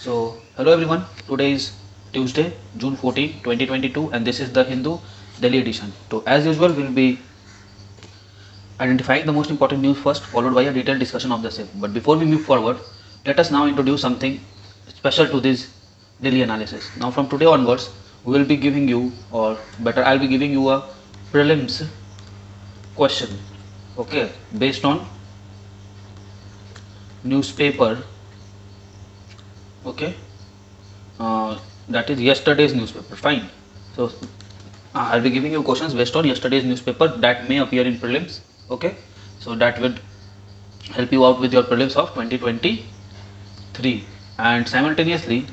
So, hello everyone. Today is Tuesday, June 14, 2022, and this is the Hindu Delhi edition. So, as usual, we'll be identifying the most important news first, followed by a detailed discussion of the same. But before we move forward, let us now introduce something special to this daily analysis. Now, from today onwards, we will be giving you, or better, I'll be giving you a prelims question, okay, based on newspaper, okay, that is yesterday's newspaper. Fine. So I'll be giving you questions based on yesterday's newspaper that may appear in prelims. Okay, so that would help you out with your prelims of 2023. And simultaneously,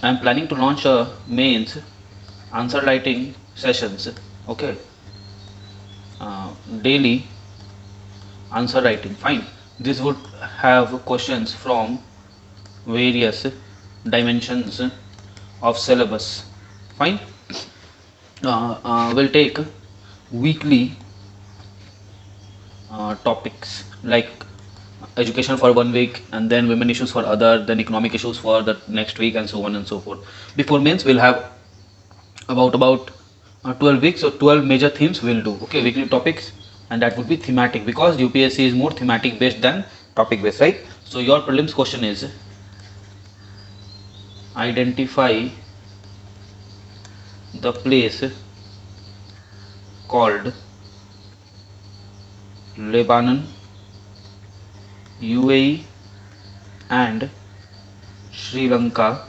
I'm planning to launch a mains answer writing sessions. Okay, daily answer writing. Fine. This would have questions from various dimensions of syllabus. Fine. We'll take weekly topics like education for 1 week, and then women issues for other, then economic issues for the next week, and so on and so forth. Before mains, we'll have about 12 weeks, so 12 major themes we'll do. Okay, weekly topics, and that would be thematic because UPSC is more thematic based than topic based, right? So your prelims question is identify the place called Lebanon, UAE and Sri Lanka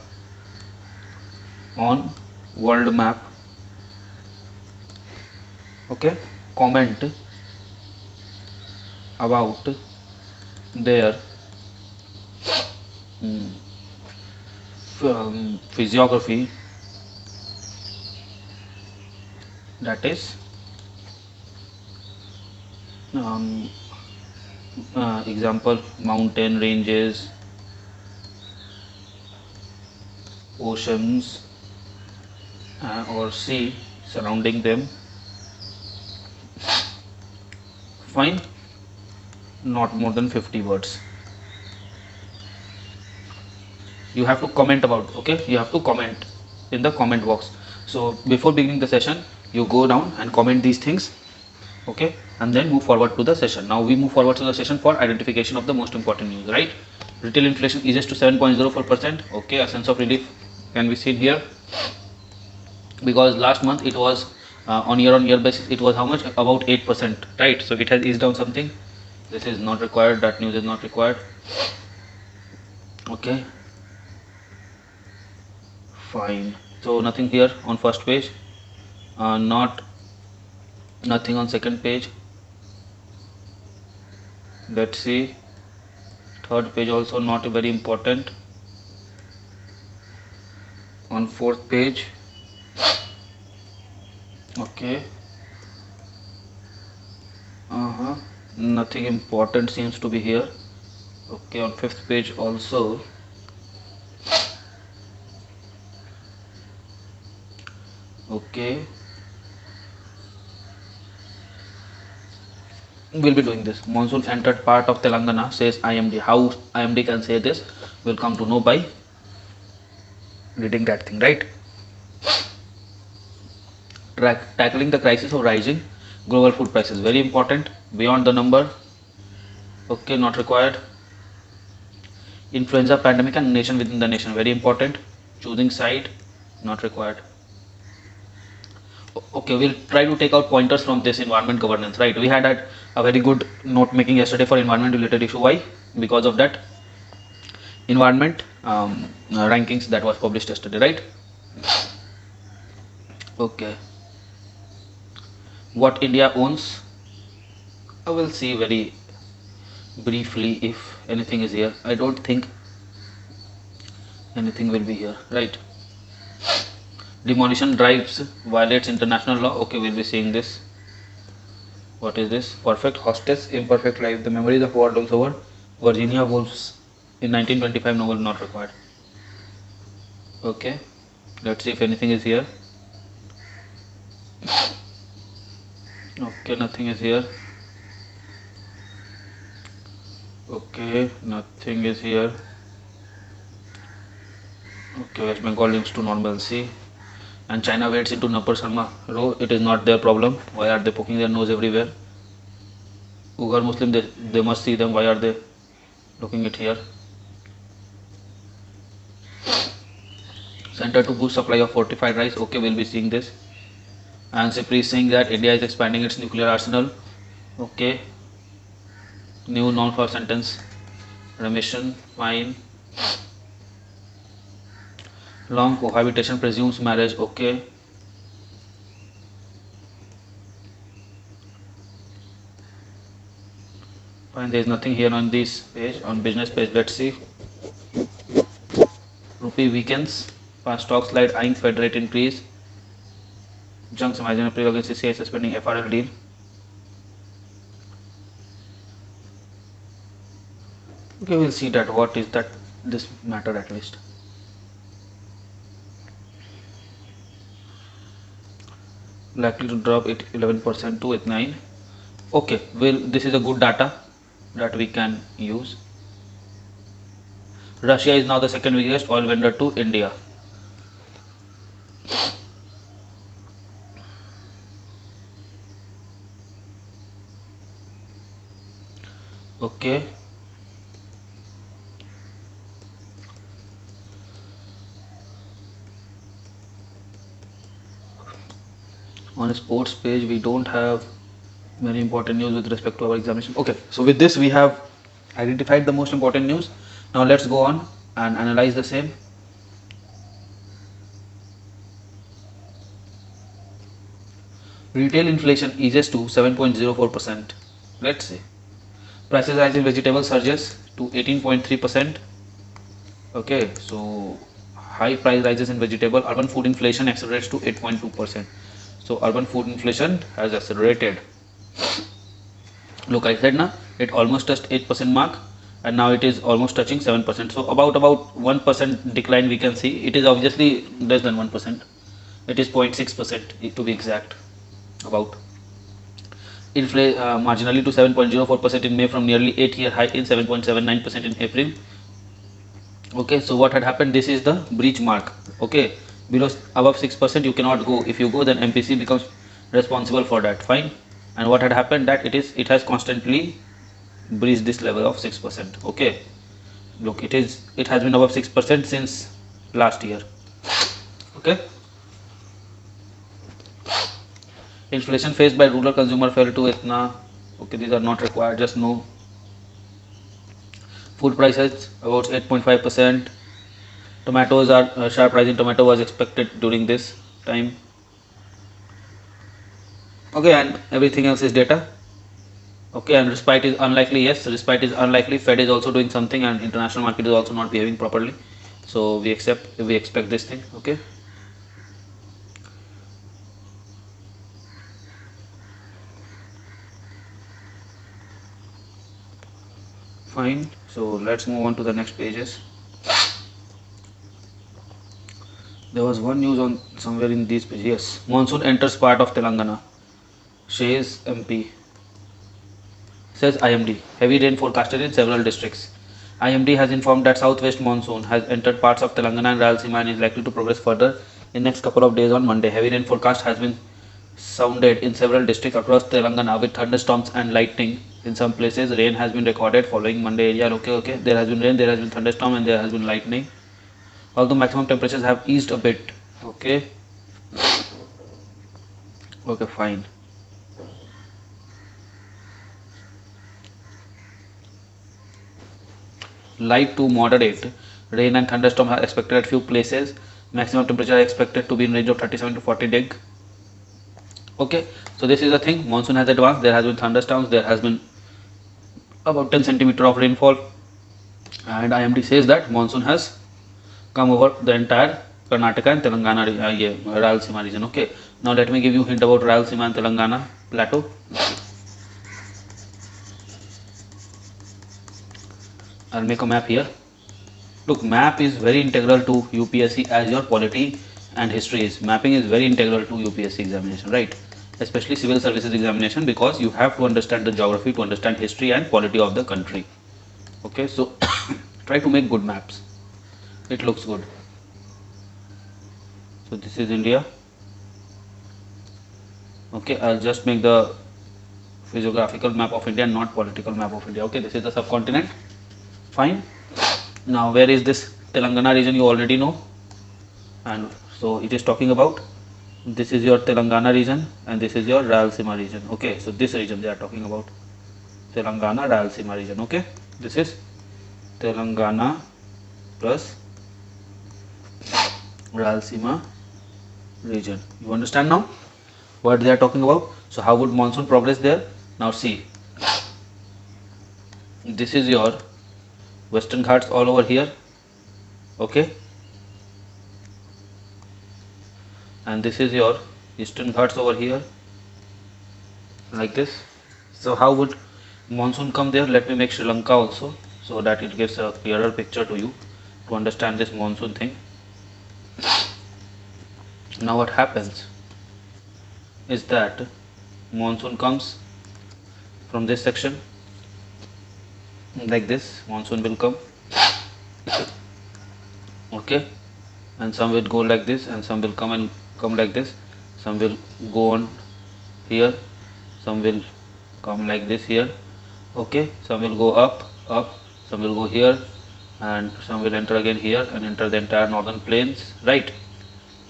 on world map. Okay, comment about their physiography, that is example mountain ranges, oceans or sea surrounding them. Fine, not more than 50 words. You have to comment about, okay, you have to comment in the comment box. So before beginning the session, you go down and comment these things, okay, and then move forward to the session. Now we move forward to the session for identification of the most important news, right? Retail inflation eases to 7.04%. okay, a sense of relief can be seen here, because last month it was on year basis it was how much, about 8%, right? So it has eased down something. This is not required, that news is not required. Okay, fine. So nothing here on first page, nothing on second page. Let's see, third page also not very important. On fourth page, okay, nothing important seems to be here. Okay, on fifth page also. Okay, we'll be doing this. Monsoon entered part of Telangana, says IMD. How IMD can say this, we'll come to know by reading that thing, right? Tackling the crisis of rising global food prices, very important. Beyond the number, okay, not required. Influenza pandemic and nation within the nation, very important. Choosing side, not required. Okay, we'll try to take out pointers from this environment governance, right? We had a very good note making yesterday for environment related issue. Why? Because of that environment rankings that was published yesterday, right? Okay, what India owns, I will see very briefly if anything is here. I don't think anything will be here, right? Demolition drives violates international law. Okay, we'll be seeing this. What is this? Perfect hostess, imperfect life, the memories of war looms over. Virginia Woolf's in 1925 novel, not required. Okay, let's see if anything is here. Okay, nothing is here. Okay, nothing is here. Okay, West Bengal links to normalcy. And China waits into Napar Sharma row. It is not their problem. Why are they poking their nose everywhere? Uyghur Muslim, they must see them. Why are they looking it here? Center to boost supply of fortified rice. Okay, we'll be seeing this. And Simply is saying that India is expanding its nuclear arsenal. Okay. New noun for sentence. Remission. Fine. Long cohabitation presumes marriage. Okay. Fine. There is nothing here on this page. On business page, let's see. Rupee weakens. Past stock slide eyeing Fed rate increase. Junks imagine April against CCI suspending FRL deal. Okay, we'll see that. What is that? This matter at least. Likely to drop it 11% to 9. Okay, well, this is a good data that we can use. Russia is now the second biggest oil vendor to India. Okay. On a sports page, we don't have very important news with respect to our examination. Okay, so with this we have identified the most important news. Now let's go on and analyze the same. Retail inflation eases to 7.04%. Let's see. Prices rise in vegetables surges to 18.3%. Okay, so high price rises in vegetable. Urban food inflation accelerates to 8.2%. So urban food inflation has accelerated. Look, I said na, it almost touched 8% mark, and now it is almost touching 7%. So about 1% decline we can see. It is obviously less than 1%. It is 0.6% to be exact. About marginally to 7.04% in May from nearly 8-year high in 7.79% in April. Okay, so what had happened? This is the breach mark. Okay, below above 6% you cannot go. If you go, then MPC becomes responsible for that. Fine. And what had happened, that it has constantly breached this level of 6%. Okay, look, it has been above 6% since last year. Okay, inflation faced by rural consumer fell to itna. Okay, these are not required, just know. Food prices about 8.5%. Tomatoes are sharp rise in tomato was expected during this time. Okay, and everything else is data. Okay, and respite is unlikely. Yes, respite is unlikely. Fed is also doing something, and international market is also not behaving properly. So we expect this thing. Okay. Fine. So let's move on to the next pages. There was one news on somewhere in these pages. Yes, monsoon enters part of Telangana. Shays MP. Says IMD. Heavy rain forecasted in several districts. IMD has informed that southwest monsoon has entered parts of Telangana and Rayalaseema and is likely to progress further in next couple of days on Monday. Heavy rain forecast has been sounded in several districts across Telangana with thunderstorms and lightning. In some places, rain has been recorded following Monday area. Okay. There has been rain, there has been thunderstorm, and there has been lightning. Although maximum temperatures have eased a bit. Okay, fine. Light to moderate rain and thunderstorm are expected at few places. Maximum temperature is expected to be in range of 37 to 40 deg. Okay, so this is the thing. Monsoon has advanced. There has been thunderstorms. There has been about 10 centimeter of rainfall, and IMD says that monsoon has come over the entire Karnataka and Telangana, Rayalaseema region. Okay, now let me give you a hint about Rayalaseema and Telangana plateau. I'll make a map here. Look, map is very integral to UPSC as your polity and history is. Mapping is very integral to UPSC examination, right? Especially civil services examination, because you have to understand the geography to understand history and polity of the country. Okay, so try to make good maps. It looks good. So this is India. Okay, I'll just make the physiographical map of India, not political map of India. Okay, this is the subcontinent. Fine. Now where is this Telangana region? You already know, and so it is talking about, this is your Telangana region and this is your Rayalaseema region. Okay, so this region they are talking about, Telangana Rayalaseema region. Okay, this is Telangana plus Rayalaseema region. You understand now what they are talking about? So how would monsoon progress there? Now see, this is your Western Ghats all over here. Okay, and this is your Eastern Ghats over here, like this. So how would monsoon come there? Let me make Sri Lanka also, so that it gives a clearer picture to you to understand this monsoon thing. Now what happens is that monsoon comes from this section, like this. Monsoon will come, okay, and some will go like this, and some will come like this. Some will go on here, some will come like this here. Okay, some will go up, some will go here, and some will enter again here and enter the entire northern plains, right,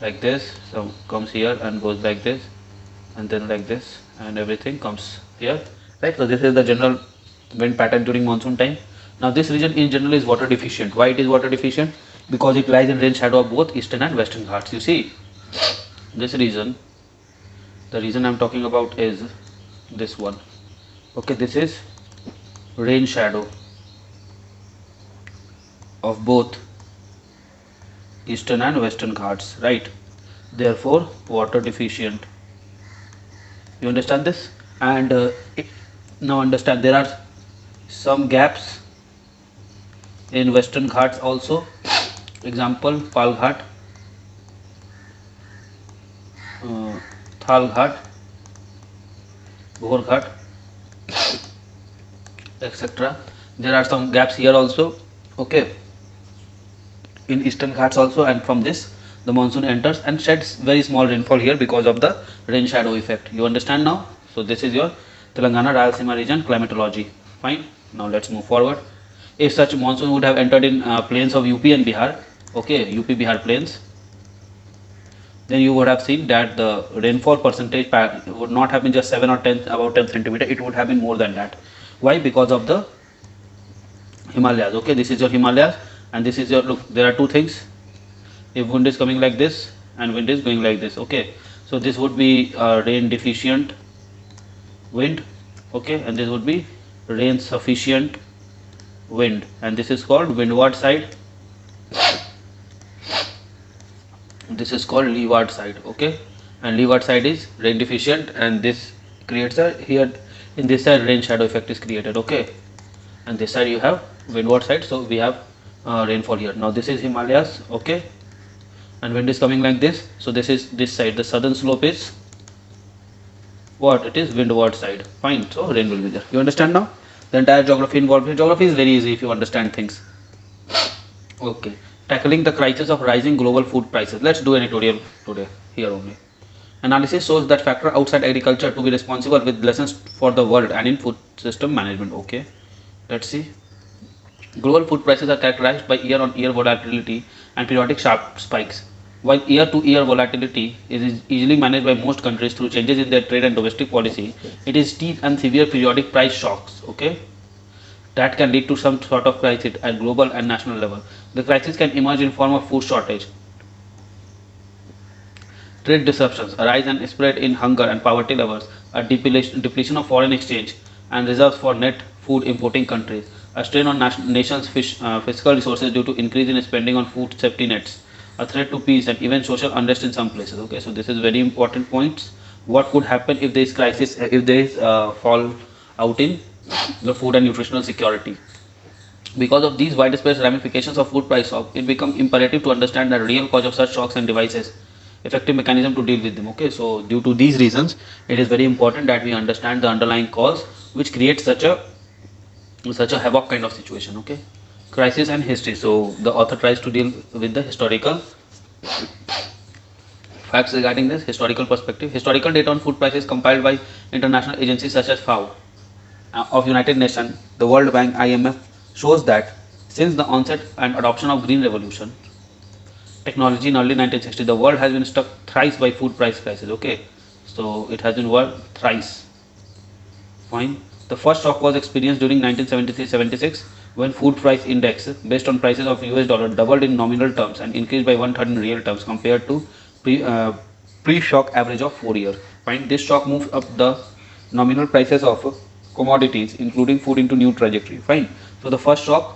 like this. Some comes here and goes like this, and then like this, and everything comes here, right. So this is the general wind pattern during monsoon time. Now this region in general is water deficient. Why it is water deficient? Because it lies in rain shadow of both eastern and western Ghats. You see, this region, the region I am talking about is this one. Okay, this is rain shadow of both eastern and western Ghats, right. Therefore water deficient. You understand this? And now understand, there are some gaps in western Ghats also. Example, Pal Ghat, Thal Ghat, Bhor Ghat, etc. There are some gaps here also, okay, in eastern Ghats also, and from this the monsoon enters and sheds very small rainfall here because of the rain shadow effect. You understand now? So this is your Telangana Rayalaseema region climatology. Fine. Now let's move forward. If such monsoon would have entered in plains of UP and Bihar, okay, UP Bihar plains, then you would have seen that the rainfall percentage would not have been just 7 or 10, about 10 centimeter. It would have been more than that. Why? Because of the Himalayas. Okay, this is your Himalayas, and this is your, look, there are two things. If wind is coming like this and wind is going like this, okay, so this would be rain deficient wind, okay, and this would be rain sufficient wind, and this is called windward side. This is called leeward side, okay, and leeward side is rain deficient, and this creates a, here in this side rain shadow effect is created, okay, and this side you have windward side, so we have rainfall here. Now this is Himalayas, okay, and wind is coming like this, so this is this side, the southern slope is what? It is windward side. Fine, so rain will be there. You understand now? The entire geography involved. Geography is very easy if you understand things. Okay, tackling the crisis of rising global food prices. Let's do an editorial today here only. Analysis shows that factor outside agriculture to be responsible with lessons for the world and in food system management. Okay, let's see. Global food prices are characterized by year-on-year volatility and periodic sharp spikes. While year-to-year volatility is easily managed by most countries through changes in their trade and domestic policy, it is steep and severe periodic price shocks, okay, that can lead to some sort of crisis at global and national level. The crisis can emerge in form of food shortage, trade disruptions, a rise and spread in hunger and poverty levels, a depletion of foreign exchange and reserves for net food importing countries, a strain on nations' fiscal resources due to increase in spending on food safety nets, a threat to peace, and even social unrest in some places. Okay, so this is very important points. What could happen if there is crisis, if there is fall out in the food and nutritional security? Because of these widespread ramifications of food price shock, it becomes imperative to understand the real cause of such shocks and devices effective mechanism to deal with them. Okay, so due to these reasons, it is very important that we understand the underlying cause which creates such a havoc kind of situation. Okay, crisis and history. So the author tries to deal with the historical Facts regarding this historical perspective. Historical data on food prices compiled by international agencies such as FAO of United Nations, the World Bank, IMF shows that since the onset and adoption of green revolution technology in early 1960, the world has been struck thrice by food price crisis. Okay, so it has been world thrice. Fine. The first shock was experienced during 1973-76 when food price index based on prices of US dollar doubled in nominal terms and increased by 1/3 in real terms compared to pre-shock average of 4 years. Fine. This shock moved up the nominal prices of commodities including food into new trajectory. Fine. So the first shock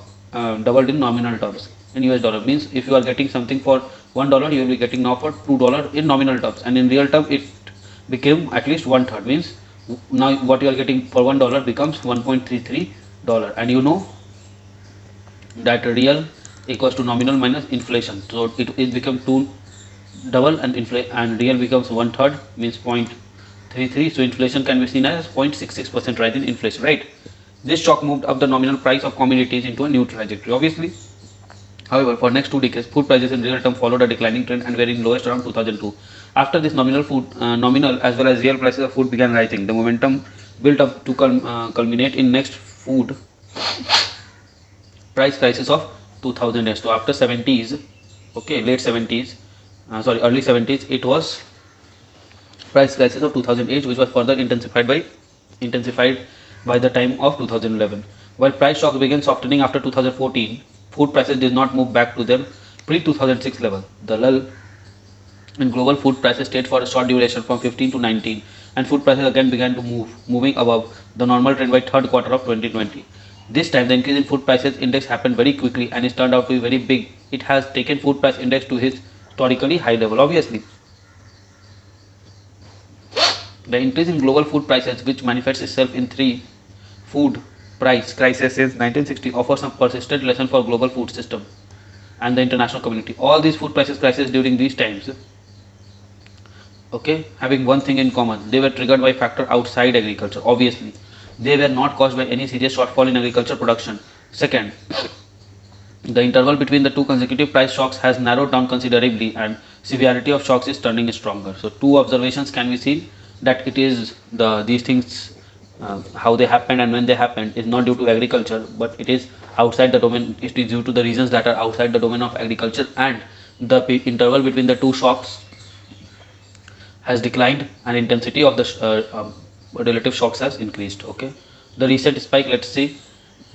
doubled in nominal terms in US dollar, means if you are getting something for $1, you will be getting now for $2 in nominal terms, and in real term it became at least 1/3, means now what you are getting for $1 becomes $1.33, and you know that real equals to nominal minus inflation, so it becomes 2 double and real becomes 1/3, means 0.33, so inflation can be seen as 0.66% rise in inflation, right? This shock moved up the nominal price of commodities into a new trajectory, obviously. However, for next 2 decades, food prices in real term followed a declining trend and were in lowest around 2002. After this, nominal as well as real prices of food began rising. The momentum built up to culminate in next food price crisis of 2008. So after 70s, okay, late 70s, early 70s, it was price crisis of 2008, which was further intensified by the time of 2011. While price shocks began softening after 2014, food prices did not move back to their pre-2006 level. The lull in global food prices stayed for a short duration from 15 to 19, and food prices again began to moving above the normal trend by third quarter of 2020. This time the increase in food prices index happened very quickly and it turned out to be very big. It has taken food price index to its historically high level, obviously. The increase in global food prices, which manifests itself in 3 food price crisis since 1960, offers a persistent lesson for global food system and the international community. All these food prices crises during these times, okay, having one thing in common: they were triggered by factor outside agriculture. Obviously, they were not caused by any serious shortfall in agriculture production. Second, the interval between the 2 consecutive price shocks has narrowed down considerably, and severity of shocks is turning stronger. So 2 observations can be seen, that it is these things, how they happened and when they happened, is not due to agriculture, but it is outside the domain. It is due to the reasons that are outside the domain of agriculture, and the interval between the 2 shocks has declined and intensity of the relative shocks has increased. Okay, the recent spike,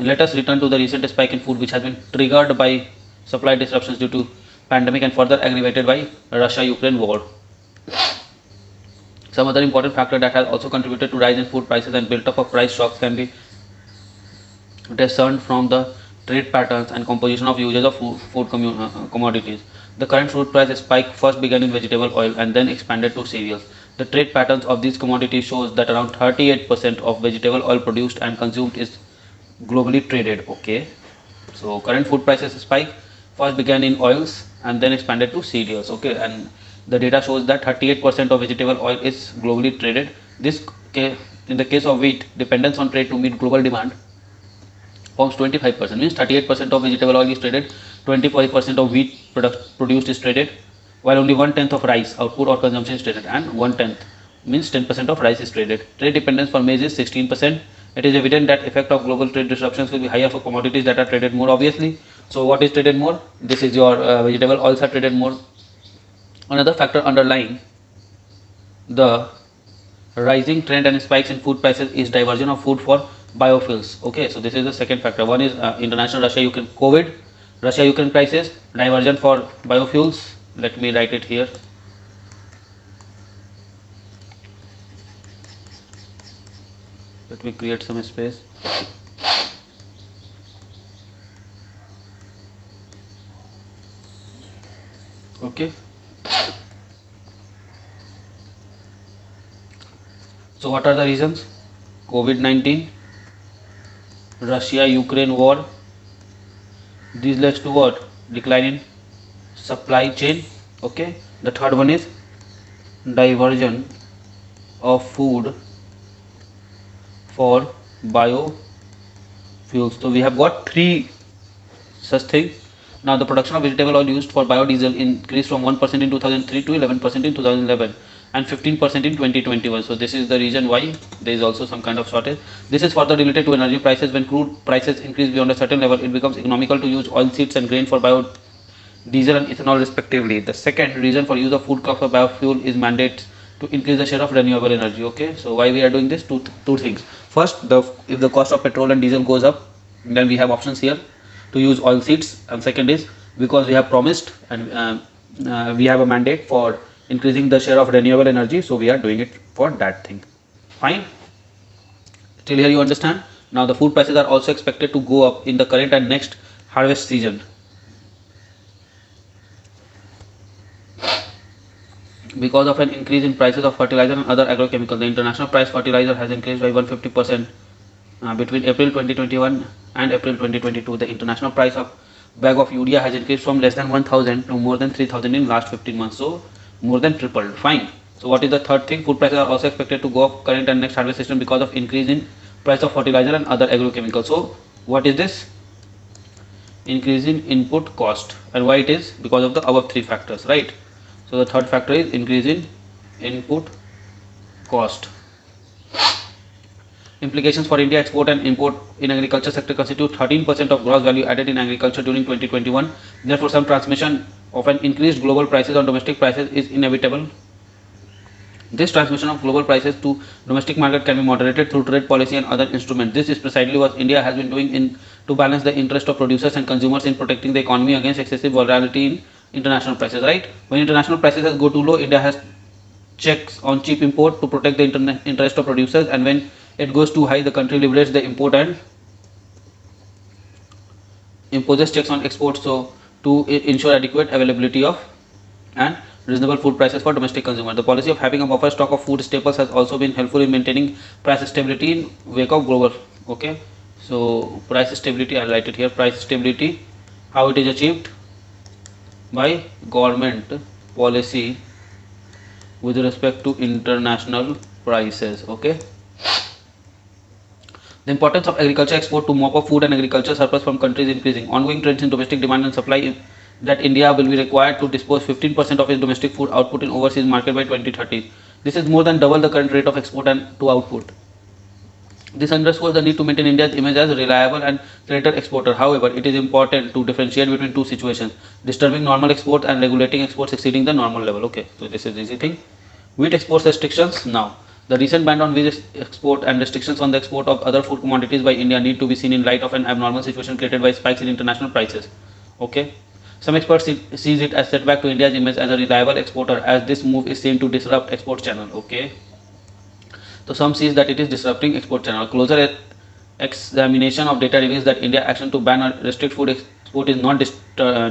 let us return to the recent spike in food, which has been triggered by supply disruptions due to pandemic and further aggravated by Russia-Ukraine war. Some other important factor that has also contributed to rise in food prices and built up of price shocks can be discerned from the trade patterns and composition of usage of food commodities. The current food price spike first began in vegetable oil and then expanded to cereals. The trade patterns of these commodities shows that around 38% of vegetable oil produced and consumed is globally traded. Okay, so current food prices spike first began in oils and then expanded to cereals. Okay, and the data shows that 38% of vegetable oil is globally traded. This in the case of wheat, dependence on trade to meet global demand forms 25%, means 38% of vegetable oil is traded, 25% of wheat produced is traded, while only 1/10 of rice output or consumption is traded, and 1/10 means 10% of rice is traded. Trade dependence for maize is 16%. It is evident that effect of global trade disruptions will be higher for commodities that are traded more, obviously. So what is traded more? This is your vegetable oils are traded more. Another factor underlying the rising trend and spikes in food prices is diversion of food for biofuels. Okay, so this is the second factor. One is international Russia-Ukraine crisis, diversion for biofuels. Let me write it here. Let me create some space. Okay. So what are the reasons? COVID-19, Russia-Ukraine war. These leads to what? Decline in supply chain. Okay. The third one is diversion of food for biofuels. So we have got 3 such things. Now the production of vegetable oil used for biodiesel increased from 1% in 2003 to 11% in 2011 and 15% in 2021. So this is the reason why there is also some kind of shortage. This is further related to energy prices. When crude prices increase beyond a certain level, it becomes economical to use oil seeds and grain for biodiesel and ethanol respectively. The second reason for use of food crops for biofuel is mandates to increase the share of renewable energy. Okay, so why we are doing this? Two things. First, if the cost of petrol and diesel goes up, then we have options here to use oil seeds, and second is because we have promised and we have a mandate for increasing the share of renewable energy, so we are doing it for that thing. Fine, till here you understand. Now the food prices are also expected to go up in the current and next harvest season because of an increase in prices of fertilizer and other agrochemicals. The international price fertilizer has increased by 150% between April 2021 and April 2022. The international price of bag of urea has increased from less than 1000 to more than 3000 in last 15 months, so more than tripled. Fine. So what is the third thing? Food prices are also expected to go up current and next harvest season because of increase in price of fertilizer and other agrochemicals. So what is this? Increase in input cost. And why it is? Because of the above three factors, right? So the third factor is increase in input cost. Implications for India: export and import in agriculture sector constitute 13% of gross value added in agriculture during 2021. Therefore, some transmission of an increased global prices on domestic prices is inevitable. This transmission of global prices to domestic market can be moderated through trade policy and other instruments. This is precisely what India has been doing to balance the interest of producers and consumers in protecting the economy against excessive volatility in international prices. Right? When international prices go too low, India has checks on cheap import to protect the interest of producers, and when it goes too high, the country liberates the import and imposes checks on exports, so to ensure adequate availability of and reasonable food prices for domestic consumers. The policy of having a buffer stock of food staples has also been helpful in maintaining price stability in wake of global. Okay, so price stability, I write it here. Price stability, how it is achieved? By government policy with respect to international prices. Okay. The importance of agriculture export to mop up food and agriculture surplus from countries increasing. Ongoing trends in domestic demand and supply that India will be required to dispose 15% of its domestic food output in overseas market by 2030. This is more than double the current rate of export and to output. This underscores the need to maintain India's image as a reliable and creditor exporter. However, it is important to differentiate between two situations: disturbing normal exports and regulating exports exceeding the normal level. Okay, so this is the easy thing. Wheat exports restrictions. Now, the recent ban on wheat export and restrictions on the export of other food commodities by India need to be seen in light of an abnormal situation created by spikes in international prices. Okay, some experts sees it as setback to India's image as a reliable exporter, as this move is seen to disrupt export channel. Okay, so some sees that it is disrupting export channel. Closer examination of data reveals that India action to ban or restrict food export is not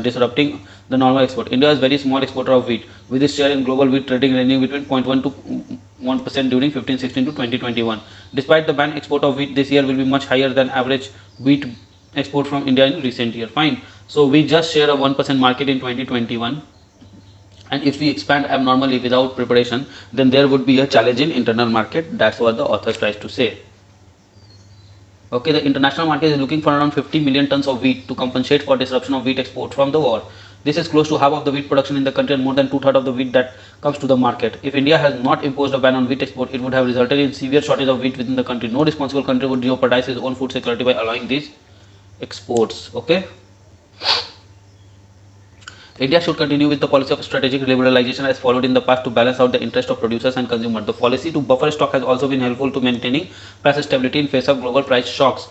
disrupting the normal export. India is very small exporter of wheat, with its share in global wheat trading ranging between 0.1 to 1% during 15-16 to 2021. Despite the ban, export of wheat this year will be much higher than average wheat export from India in recent year. Fine. So we just share a 1% market in 2021. And if we expand abnormally without preparation, then there would be a challenge in internal market. That's what the author tries to say. Okay, the international market is looking for around 50 million tons of wheat to compensate for disruption of wheat export from the war. This is close to half of the wheat production in the country and more than 2/3 of the wheat that comes to the market. If India has not imposed a ban on wheat export, it would have resulted in severe shortage of wheat within the country. No responsible country would jeopardize its own food security by allowing these exports. Okay. India should continue with the policy of strategic liberalization as followed in the past to balance out the interest of producers and consumers. The policy to buffer stock has also been helpful to maintaining price stability in face of global price shocks.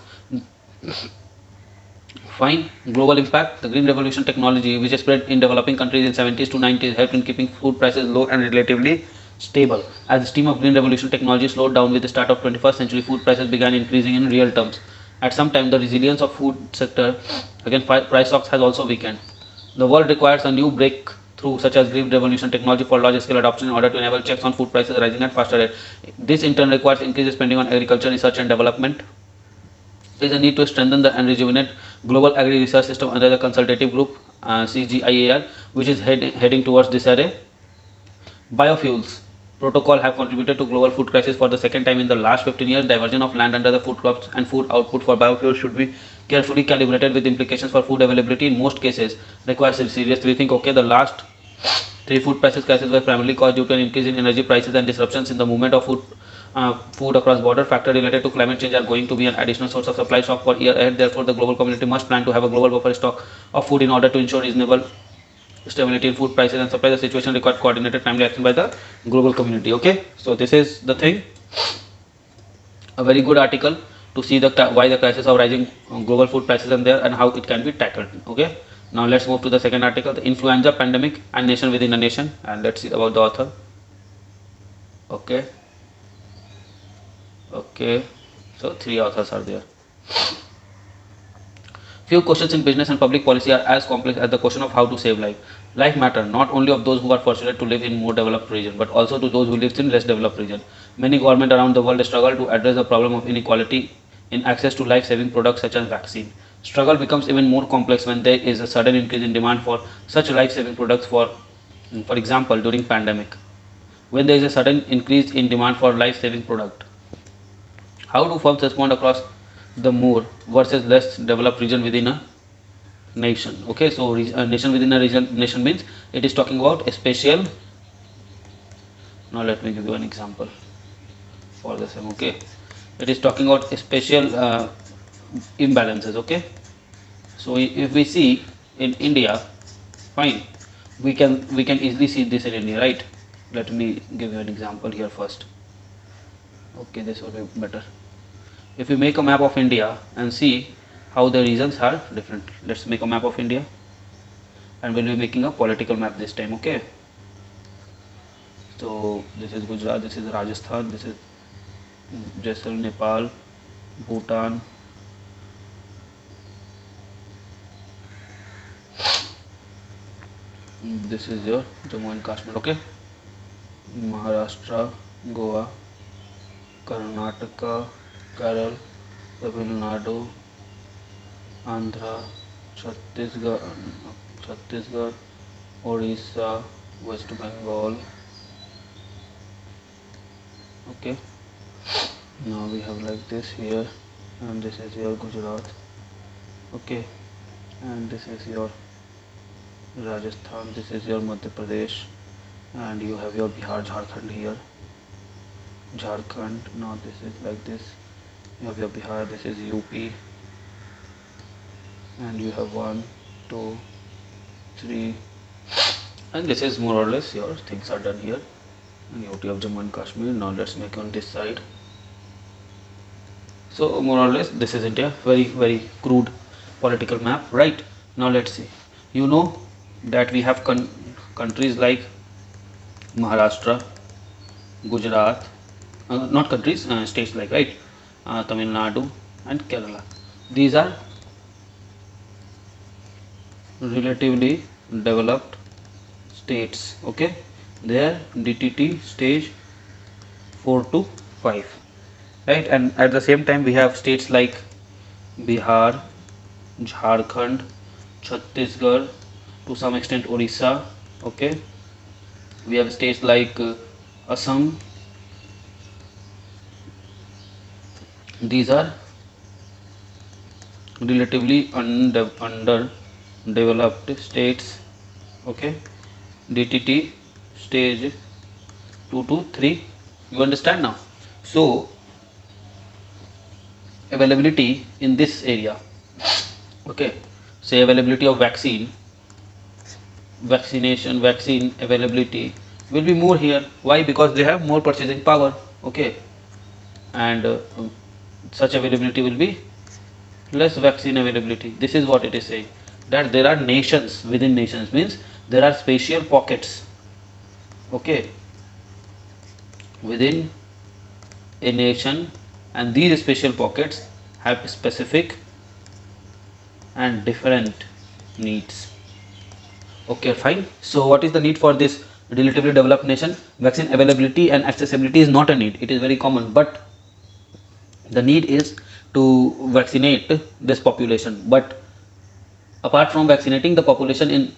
Fine. Global impact. The green revolution technology, which is spread in developing countries in 70s to 90s, helped in keeping food prices low and relatively stable. As the stream of green revolution technology slowed down with the start of 21st century, food prices began increasing in real terms. At some time, the resilience of food sector against price shocks has also weakened. The world requires a new breakthrough such as green revolution technology for large scale adoption in order to enable checks on food prices rising at faster rate. This in turn requires increased spending on agriculture research and development. There is a need to strengthen and rejuvenate global agri research system under the consultative group CGIAR, which is heading towards this array. Biofuels protocol have contributed to global food crisis for the second time in the last 15 years. Diversion of land under the food crops and food output for biofuels should be carefully calibrated with implications for food availability in most cases, requires serious rethink. Okay, the last three food prices crises were primarily caused due to an increase in energy prices and disruptions in the movement of food across border. Factors related to climate change are going to be an additional source of supply shock for year ahead. Therefore, the global community must plan to have a global buffer stock of food in order to ensure reasonable stability in food prices and supply. The situation required coordinated timely action by the global community. Okay, so this is the thing, a very good article to see the why the crisis of rising global food prices and there and how it can be tackled. Okay, now let's move to the second article, the influenza pandemic and nation within a nation, and let's see about the author. Okay, so three authors are there. Few questions in business and public policy are as complex as the question of how to save life. Life matter not only of those who are fortunate to live in more developed region, but also to those who live in less developed region. Many governments around the world struggle to address the problem of inequality in access to life-saving products such as vaccine. Struggle becomes even more complex when there is a sudden increase in demand for such life-saving products. For example, during pandemic, when there is a sudden increase in demand for life-saving product, how do firms respond across the more versus less developed region within a nation? Okay, so a nation within a region, nation means it is talking about a spatial. Now let me give you an example for the same. Okay, it is talking about spatial imbalances. Okay, so if we see in India, fine, we can easily see this in India, right? Let me give you an example here first. Okay, this will be better. If we make a map of India and see how the regions are different. Let's make a map of India, and we'll be making a political map this time. Okay, so this is Gujarat, this is Rajasthan, this is Jaisalmer, Nepal, Bhutan, this is your Jammu and Kashmir. Okay, Maharashtra, Goa, Karnataka, Kerala, Tamil Nadu, Andhra, Chhattisgarh, Odisha, West Bengal. Okay, now we have like this here, and this is your Gujarat. Okay, and this is your Rajasthan, this is your Madhya Pradesh, and you have your Bihar, Jharkhand here. Jharkhand, now this is like this. You have your Bihar, this is UP, and you have 1, 2, 3, and this is more or less your things are done here. And you have Jammu and Kashmir. Now let's make on this side. So more or less this is India, very crude political map, right? Now let's see. You know that we have countries like Maharashtra, Gujarat, not countries, states like, right, Tamil Nadu and Kerala. These are relatively developed states. Okay, their DTT stage 4 to 5, right? And at the same time we have states like Bihar, Jharkhand, Chhattisgarh, to some extent Odisha. Okay, we have states like Assam. These are relatively underdeveloped states. Okay, DTT stage 2 to 3. You understand now? So availability in this area, okay, say availability of vaccine availability will be more here. Why? Because they have more purchasing power. Okay, and such availability will be less vaccine availability. This is what it is saying, that there are nations within nations, means there are spatial pockets, okay, within a nation, and these spatial pockets have specific and different needs. Okay, fine. So what is the need for this relatively developed nation? Vaccine availability and accessibility is not a need, it is very common, but the need is to vaccinate this population. But apart from vaccinating the population in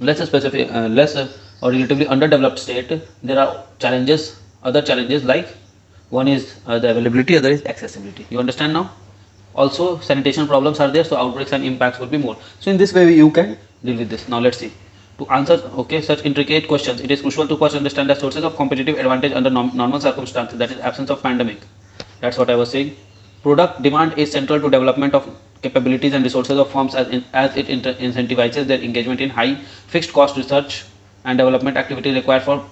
less specific, less or relatively underdeveloped state, there are challenges, other challenges, like one is the availability, other is accessibility. You understand now? Also sanitation problems are there, so outbreaks and impacts will be more. So in this way you can deal with this. Now let's see. To answer such intricate questions, it is crucial to first understand the sources of competitive advantage under normal circumstances, that is absence of pandemic. That's what I was saying. Product demand is central to development of capabilities and resources of firms as it incentivizes their engagement in high fixed cost research and development activity required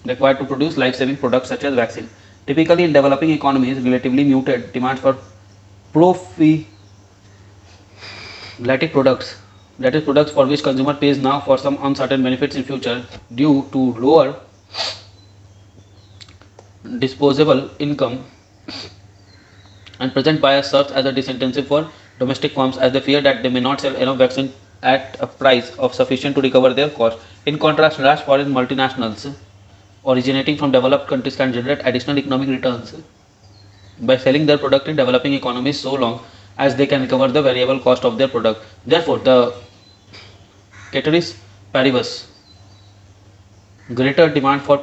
to produce life-saving products such as vaccine. Typically in developing economies, relatively muted demand for prophylactic products, that is products for which consumer pays now for some uncertain benefits in future due to lower disposable income, and present bias serves as a disincentive for domestic firms as they fear that they may not sell enough vaccine at a price of sufficient to recover their cost. In contrast, large foreign multinationals originating from developed countries can generate additional economic returns by selling their product in developing economies so long as they can recover the variable cost of their product. Therefore, the ceteris paribus, greater demand for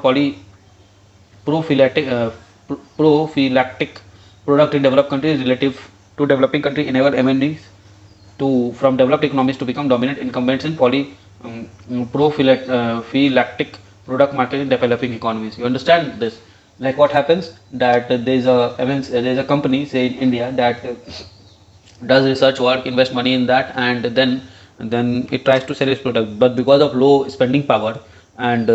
prophylactic product in developed countries relative to developing country enable MNDs from developed economies to become dominant incumbents in prophylactic product market in developing economies. You understand this? Like what happens that there's a company, say in India, that does research work, invest money in that, and then it tries to sell its product, but because of low spending power and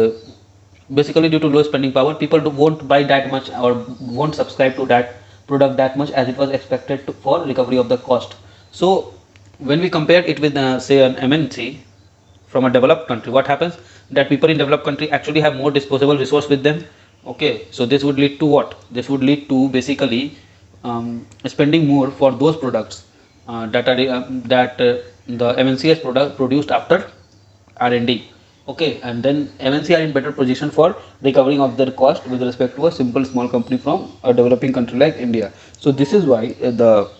basically due to low spending power, people won't buy that much or won't subscribe to that product that much as it was expected for recovery of the cost. So when we compare it with say an MNC from a developed country, what happens that people in developed country actually have more disposable resource with them. Okay, so this would lead to what? This would lead to basically spending more for those products that the MNC has produced after R&D. Okay, and then MNC are in better position for recovering of their cost with respect to a simple small company from a developing country like India. So this is why the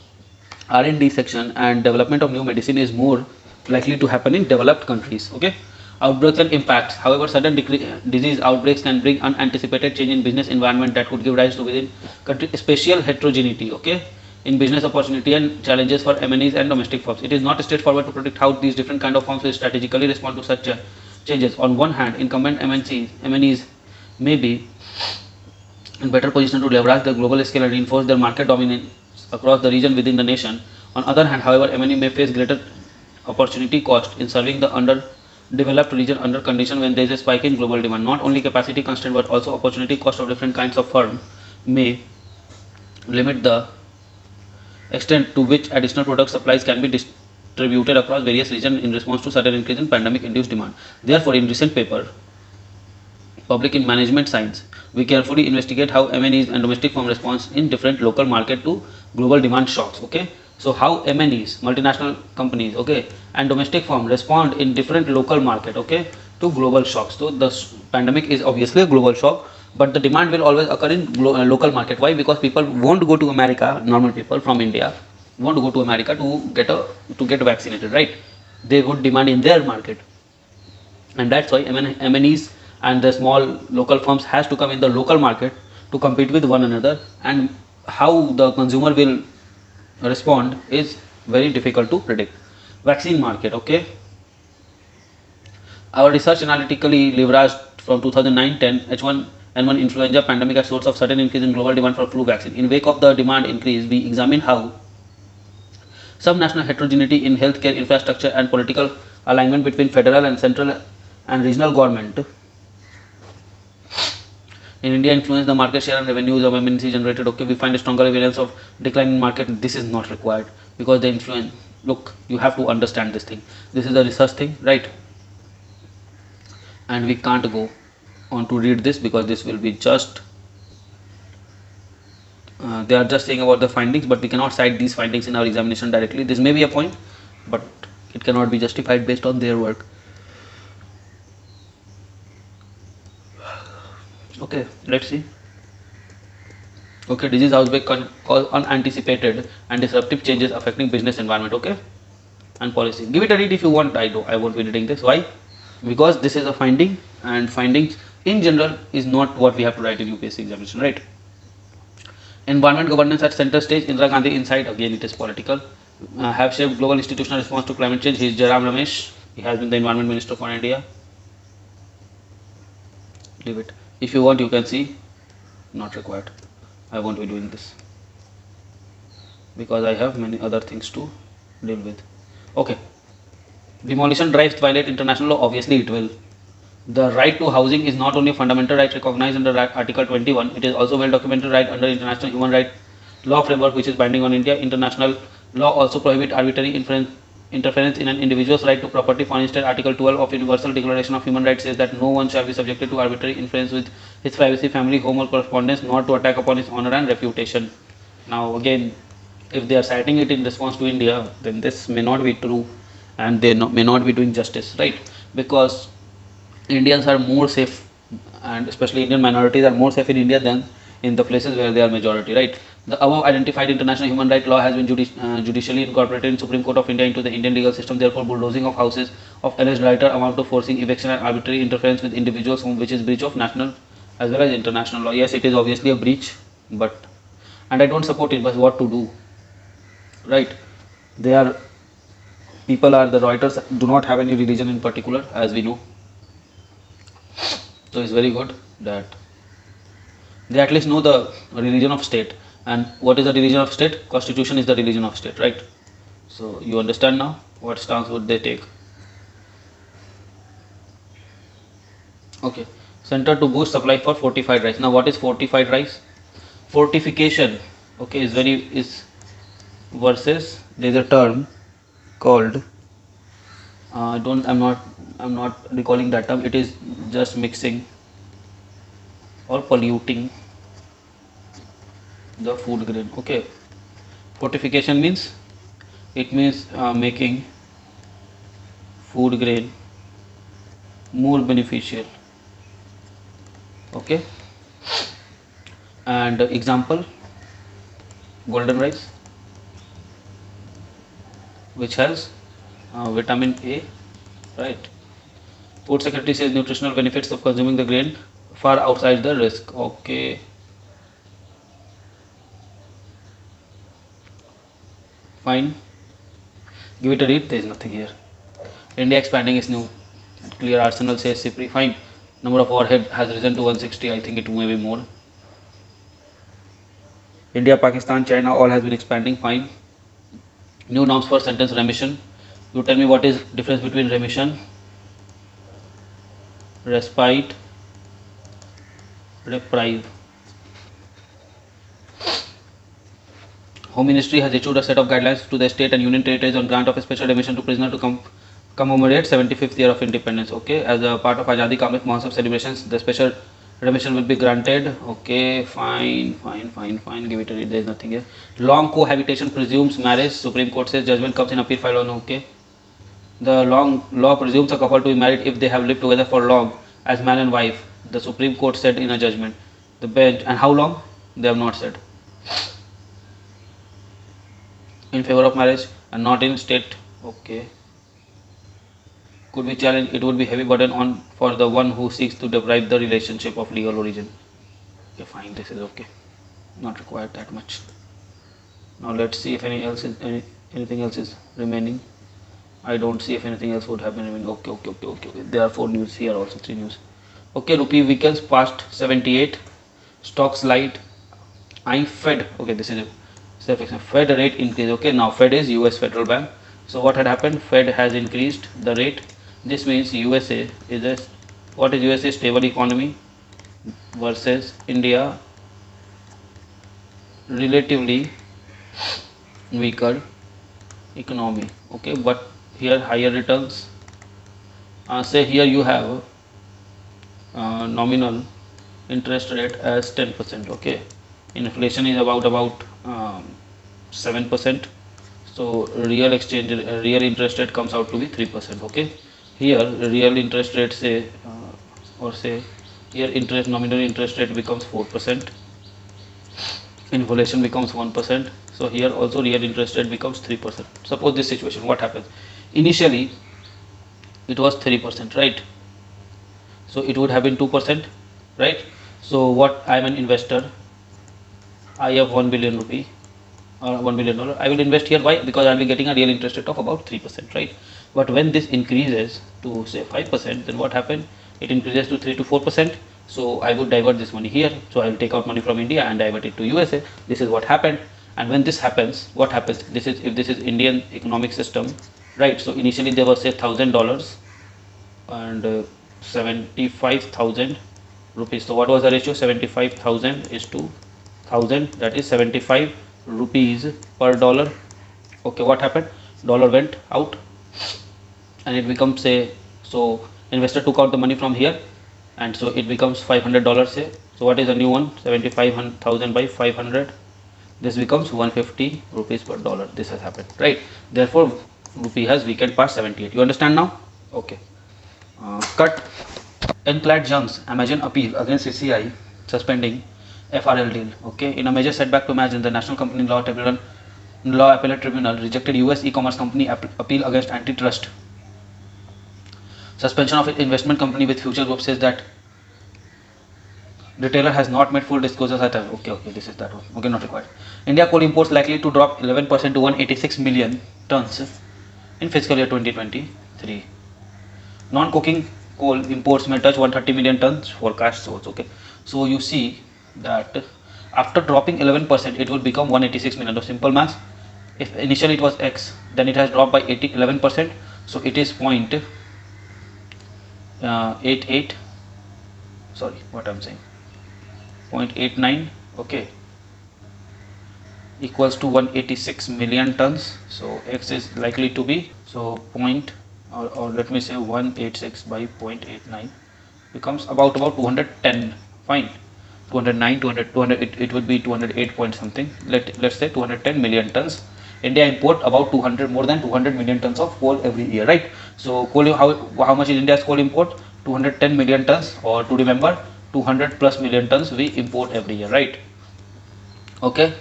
R&D section and development of new medicine is more likely to happen in developed countries. Okay, outbreaks and impacts. However, sudden disease outbreaks can bring unanticipated change in business environment that could give rise to within country spatial heterogeneity. Okay, in business opportunity and challenges for MNEs and domestic firms. It is not straightforward to predict how these different kind of firms will strategically respond to such changes. On one hand, incumbent MNEs may be in better position to leverage the global scale and reinforce their market dominance across the region within the nation. On other hand, however, MNE may face greater opportunity cost in serving the underdeveloped region under condition when there is a spike in global demand. Not only capacity constraint but also opportunity cost of different kinds of firm may limit the extent to which additional product supplies can be distributed across various regions in response to sudden increase in pandemic induced demand. Therefore, in recent paper public in management science, we carefully investigate how MNEs and domestic firm response in different local market to global demand shocks. Okay, so how MNEs, multinational companies, okay, and domestic firm respond in different local market, okay, to global shocks. So the pandemic is obviously a global shock, but the demand will always occur in local market. Why? Because people won't go to America. Normal people from India won't go to America to get vaccinated, right? They would demand in their market, and that's why MNEs and the small local firms has to come in the local market to compete with one another, and how the consumer will respond is very difficult to predict. Vaccine market, okay, our research analytically leveraged from 2009-10 H1N1 influenza pandemic as source of sudden increase in global demand for flu vaccine. In wake of the demand increase, we examined how some national heterogeneity in healthcare infrastructure and political alignment between federal and central and regional government in India influence the market share and revenues of MNC generated. Okay, we find a stronger evidence of decline in market. This is not required because the influence, look, you have to understand this thing. This is a research thing, right? And we can't go on to read this because this will be just they are just saying about the findings, but we cannot cite these findings in our examination directly. This may be a point, but it cannot be justified based on their work. Okay, let's see. Okay, disease outbreak can cause unanticipated and disruptive changes affecting business environment, okay, and policy. Give it a read if you want. I won't be reading this. Why? Because this is a finding, and findings in general is not what we have to write in UPSC examination, right? Environment governance at center stage. Indira Gandhi insight, again it is political. Have shaped global institutional response to climate change. He is Jairam Ramesh. He has been the environment minister for India. Leave it. If you want, you can see. Not required. I won't be doing this because I have many other things to deal with. Okay. Demolition drives violate international law. Obviously, it will. The right to housing is not only a fundamental right recognized under Article 21, it is also well documented right under international human rights law framework which is binding on India. International law also prohibits arbitrary interference in an individual's right to property. For instance, Article 12 of Universal Declaration of Human Rights says that no one shall be subjected to arbitrary interference with his privacy, family, home or correspondence, nor to attack upon his honor and reputation. Now again, if they are citing it in response to India, then this may not be true and they may not be doing justice, right? Because Indians are more safe, and especially Indian minorities are more safe in India than in the places where they are majority, right? The above identified international human rights law has been judicially incorporated in Supreme Court of India into the Indian legal system. Therefore, bulldozing of houses of alleged right amount to forcing eviction and arbitrary interference with individuals' home, which is breach of national as well as international law. Yes, it is obviously a breach, but and I don't support it. But what to do, right? They are people are the writers do not have any religion in particular, as we know. So it's very good that they at least know the religion of state. And what is the religion of state? Constitution is the religion of state, right? So you understand now what stance would they take. Okay, center to boost supply for fortified rice. Now what is fortified rice? Fortification, okay, is versus there's a term called I'm not recalling that term. It is just mixing or polluting the food grain. Okay, fortification means making food grain more beneficial. Okay, and example, golden rice, which has vitamin A, right? Food secretary says nutritional benefits of consuming the grain far outside the risk. Okay, fine, give it a read. There is nothing here. India expanding its nuclear arsenal, says Cipri. Fine, number of warhead has risen to 160. I think it may be more. India, Pakistan, China all has been expanding. Fine. New norms for sentence remission. You tell me what is difference between remission, respite, reprieve. Home Ministry has issued a set of guidelines to the state and union territories on grant of a special remission to prisoner to commemorate 75th year of independence. Okay, as a part of Azadi Ka Amrit Mahotsav celebrations, the special remission will be granted. Okay, fine, give it a read. There is nothing here. Long cohabitation presumes marriage. Supreme Court says judgment comes in appeal file on. Okay, the law presumes a couple to be married if they have lived together for long as man and wife. The Supreme Court said in a judgment. The bench, and how long they have not said. In favor of marriage and not in state. Okay, could be challenged. It would be heavy burden on for the one who seeks to deprive the relationship of legal origin. Okay, fine, this is okay, not required that much. Now let's see if anything else is remaining. I don't see if anything else would have been remaining. Okay. There are 4 news here, also 3 news. Okay, rupee vehicles past 78, stock slide. I Fed. Okay, this is a Fed rate increase. Okay, now Fed is US Federal Bank. So what had happened? Fed has increased the rate. This means USA is what is USA? Stable economy versus India, relatively weaker economy. Okay, but here higher returns. Say here you have nominal interest rate as 10%. Okay, inflation is about 7%. So real interest rate comes out to be 3%. Okay, here real interest rate say here nominal interest rate becomes 4%, inflation becomes 1%. So here also real interest rate becomes 3%. Suppose this situation, what happens? Initially it was 3%, right? So it would have been 2%, right? So what, I am an investor, I have 1 billion rupee or $1 billion, I will invest here. Why? Because I will be getting a real interest rate of about 3%, right? But when this increases to say 5%, then what happened? It increases to 3 to 4%. So I would divert this money here. So I will take out money from India and divert it to USA. This is what happened. And when this happens, what happens? This is, if this is Indian economic system, right? So initially there was say $1,000 and 75,000 rupees. So what was the ratio? 75,000 is to 1,000, that is 75 rupees per dollar. Okay, what happened? Dollar went out and it becomes say, so investor took out the money from here and so it becomes $500 say. So what is the new one? 75,000 by 500, this becomes 150 rupees per dollar. This has happened, right? Therefore rupee has weakened past 78. You understand now? Okay. Cut. Enclad Young's Amazon appeal against CCI suspending FRL deal. Okay, in a major setback to Amazon, the National Company Law Appellate Tribunal rejected US e-commerce company appeal against antitrust. Suspension of investment company with Future Group says that retailer has not made full disclosures at all. Okay, this is that one. Okay, not required. India coal imports likely to drop 11% to 186 million tons in fiscal year 2023. Non-coking coal imports may touch 130 million tons forecast source. Okay, so you see that after dropping 11%, it will become 186 million. So simple math, if initially it was X, then it has dropped by 11%, so it is 0.88, sorry, what I'm saying, 0.89, okay, equals to 186 million tons. So X is likely to be, so or let me say 186 by 0.89 becomes about 210, fine, 209, 200, it would be 208 point something, let's say 210 million tons. India import about more than 200 million tons of coal every year, right? So coal, how much is India's coal import? 210 million tons, or to remember, 200 plus million tons we import every year, right? Okay,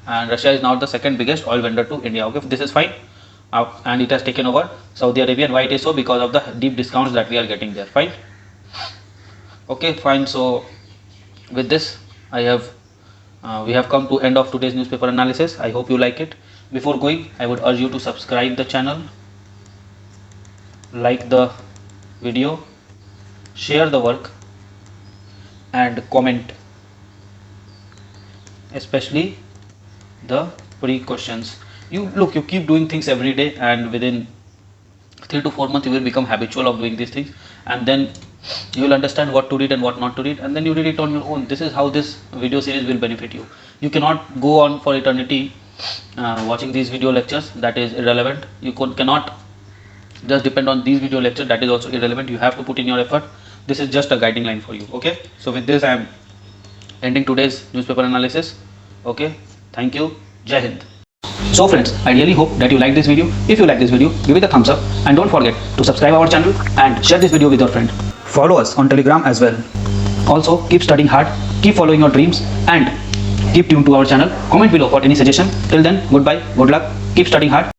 and Russia is now the second biggest oil vendor to India. Okay, this is fine. And it has taken over Saudi Arabia. And why it is so? Because of the deep discounts that we are getting there. Fine. Okay, fine. So with this, we have come to end of today's newspaper analysis. I hope you like it. Before going, I would urge you to subscribe the channel, like the video, share the work, and comment, especially the pre-questions. You keep doing things every day, and within 3 to 4 months you will become habitual of doing these things, and then you will understand what to read and what not to read, and then you read it on your own. This is how this video series will benefit you. You cannot go on for eternity watching these video lectures. That is irrelevant. You cannot just depend on these video lectures. That is also irrelevant. You have to put in your effort. This is just a guiding line for you. Okay, so with this I am ending today's newspaper analysis. Okay, thank you. Jai Hind. So friends, I really hope that you like this video. If you like this video, give it a thumbs up and don't forget to subscribe our channel and share this video with your friend. Follow us on Telegram as well. Also, keep studying hard, keep following your dreams, and keep tuned to our channel. Comment below for any suggestion. Till then, goodbye, good luck, keep studying hard.